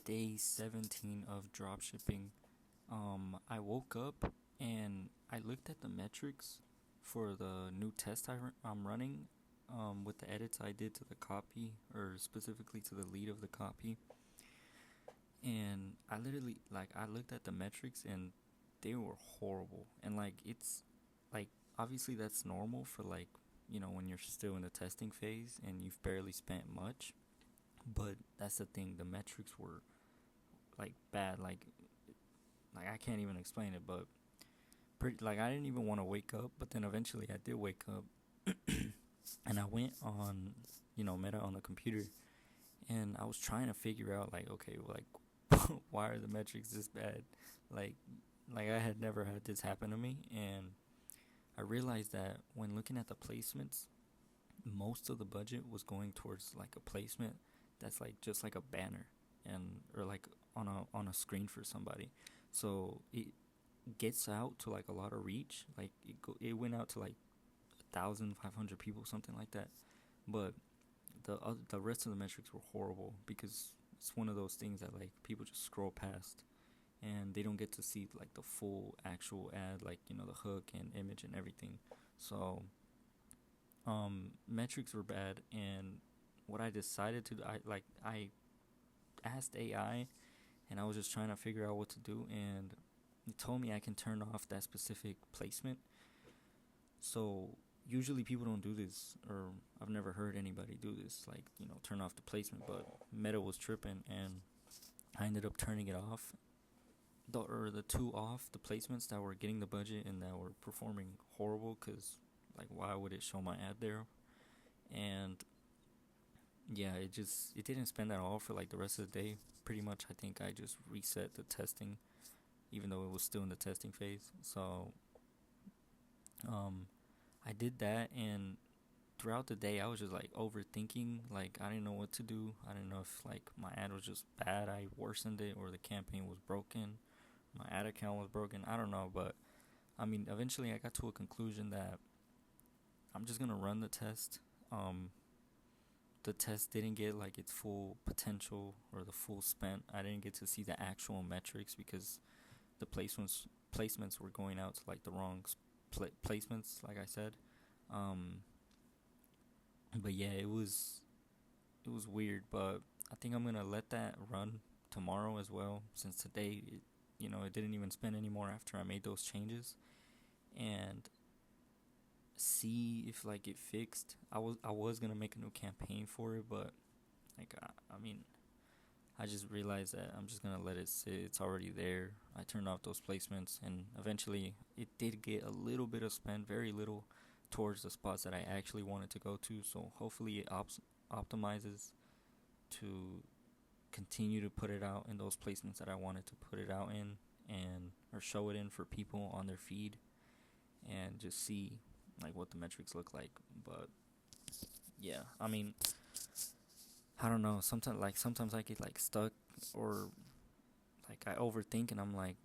day 17 of dropshipping. I woke up and I looked at the metrics for the new test I'm running with the edits I did to the copy, or specifically to the lead of the copy. And I literally, I looked at the metrics and they were horrible. And, it's like, obviously, that's normal for, when you're still in the testing phase and you've barely spent much. But that's the thing, the metrics were bad. Like I can't even explain it, but I didn't even want to wake up, but then eventually I did wake up and I went on, Meta on the computer, and I was trying to figure out, okay, well, why are the metrics this bad? Like like I had never had this happen to me, and I realized that when looking at the placements, most of the budget was going towards like a placement that's like just like a banner, and or like on a screen for somebody. So it gets out to like a lot of reach. Like it went out to like 1,500 people, something like that. But the rest of the metrics were horrible because it's one of those things that like people just scroll past and they don't get to see like the full actual ad, like the hook and image and everything. So metrics were bad, and what I decided to do, I asked AI, and I was just trying to figure out what to do, and it told me I can turn off that specific placement. So usually people don't do this, or I've never heard anybody do this, like turn off the placement. But Meta was tripping, and I ended up turning it off. The two off the placements that were getting the budget and that were performing horrible, because like why would it show my ad there? And yeah, it didn't spend at all for like the rest of the day. Pretty much, I think I just reset the testing, even though it was still in the testing phase. So um, I did that, and throughout the day, I was just like overthinking. Like I didn't know what to do. I didn't know if like my ad was just bad, I worsened it, or the campaign was broken, my ad account was broken. I don't know, but I mean, eventually, I got to a conclusion that I'm just gonna run the test. Um, the test didn't get like its full potential or the full spent. I didn't get to see the actual metrics because the placements were going out to like the wrong placements, like I said. Um, but yeah, it was weird. But I think I'm gonna let that run tomorrow as well, since today it didn't even spend anymore after I made those changes, and see if like it fixed. I was gonna make a new campaign for it, but I mean, I just realized that I'm just gonna let it sit. It's already there. I turned off those placements, and eventually it did get a little bit of spend, very little, towards the spots that I actually wanted to go to. So hopefully it optimizes to continue to put it out in those placements that I wanted to put it out in, and or show it in for people on their feed, and just see like what the metrics look like. But yeah, I mean, I don't know. Sometimes I get like stuck, or like I overthink, and I'm like,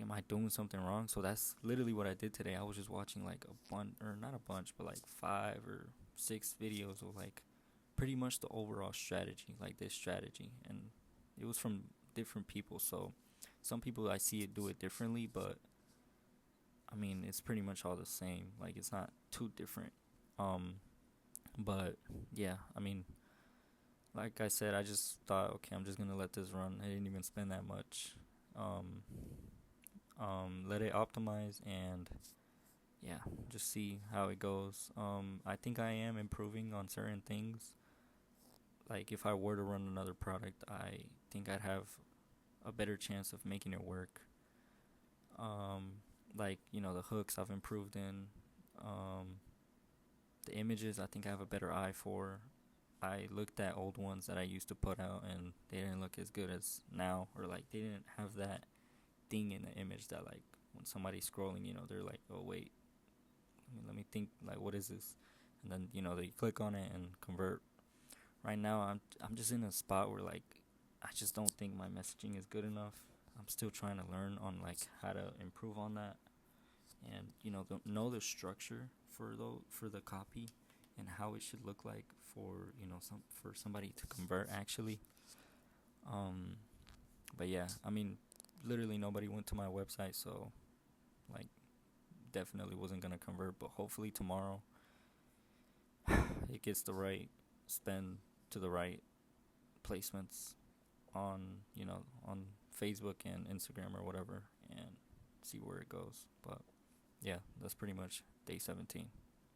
am I doing something wrong? So that's literally what I did today. I was just watching like a bunch, or not a bunch, but like 5 or 6 videos of like pretty much the overall strategy, like this strategy, and it was from different people. So some people I see it do it differently, but I mean it's pretty much all the same. Like it's not too different. Um, but yeah, I mean, like I said, I just thought, okay, I'm just gonna let this run. I didn't even spend that much. Um, Let it optimize, and yeah, just see how it goes. I think I am improving on certain things. Like if I were to run another product, I think I'd have a better chance of making it work. Like the hooks I've improved in. Um, the images I think I have a better eye for. I looked at old ones that I used to put out, and they didn't look as good as now, or like they didn't have that thing in the image that like when somebody's scrolling, they're like, oh wait, let me think, like what is this, and then they click on it and convert. Right now, I'm just in a spot where like I just don't think my messaging is good enough. I'm still trying to learn on like how to improve on that, and know the structure for the copy and how it should look like for for somebody to convert actually. Um, But yeah, I mean, literally nobody went to my website, so like definitely wasn't gonna convert. But hopefully tomorrow it gets the right spend to the right placements on, on Facebook and Instagram or whatever, and see where it goes. But yeah, that's pretty much day 17.